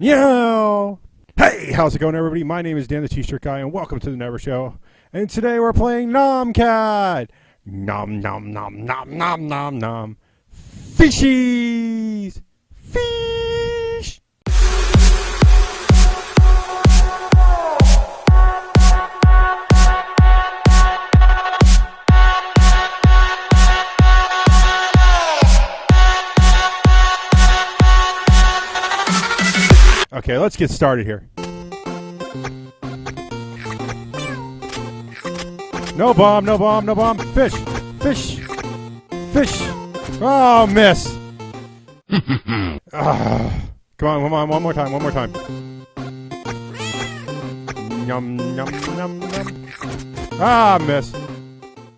Meow! Hey, how's it going, everybody? My name is Dan the T-Shirt Guy, and welcome to the Never Show. And today we're playing Nom Cat! Nom nom nom nom nom nom nom. Fishies! Fish! Okay, let's get started here. No bomb, no bomb, no bomb. Fish, fish, fish. Oh, miss. Come on, one more time, one more time. Yum, yum, yum, yum. Ah, miss.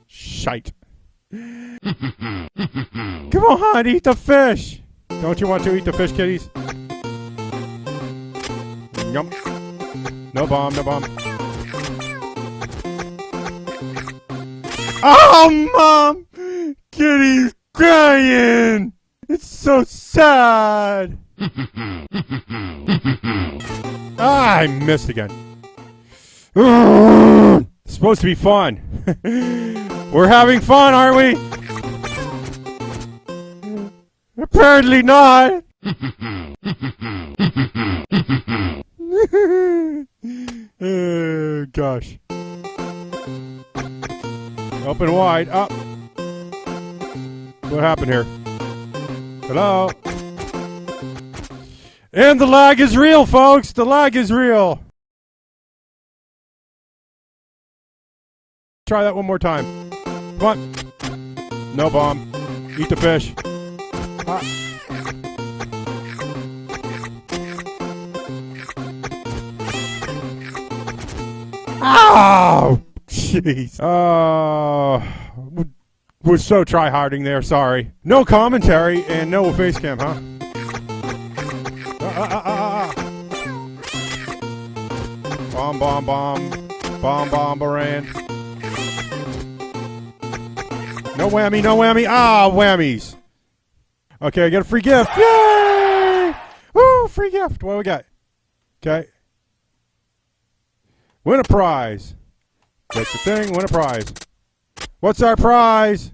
Shite. Come on, eat the fish. Don't you want to eat the fish, kitties? Yum. No bomb, no bomb. Oh, Mom! Kitty's crying! It's so sad! I missed again. It's supposed to be fun. We're having fun, aren't we? Apparently not! Oh, gosh. Open wide. Up. What happened here? Hello? And the lag is real, folks. The lag is real. Try that one more time. Come on. No bomb. Eat the fish. Oh, jeez. Was so try-harding there, sorry. No commentary and no face cam, huh? Bomb, bomb, bomb. Bomb, bomb, Baran. No whammy, no whammy. Ah, whammies. Okay, I got a free gift. Yay! Woo, free gift. What do we got? Okay. Win a prize. That's the thing, win a prize. What's our prize?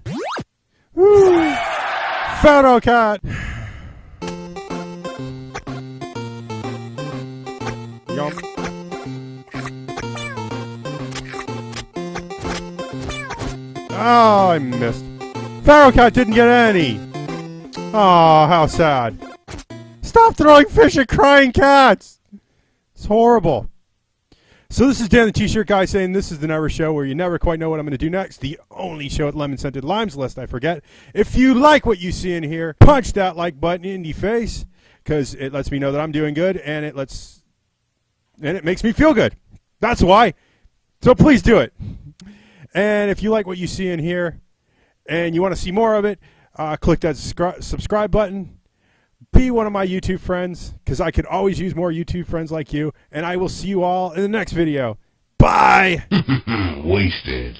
Woo! Photo cat. Yum. Oh, I missed. Pharaoh cat didn't get any. Oh, how sad. Stop throwing fish at crying cats. It's horrible. So this is Dan the T-Shirt Guy saying this is the Never Show, where you never quite know what I'm going to do next. The only show at Lemon Scented Limes, lest I forget. If you like what you see in here, punch that like button in the face, because it lets me know that I'm doing good, and it makes me feel good. That's why. So please do it. And if you like what you see in here, and you want to see more of it, click that subscribe button. Be one of my YouTube friends, because I could always use more YouTube friends like you. And I will see you all in the next video. Bye! Wasted.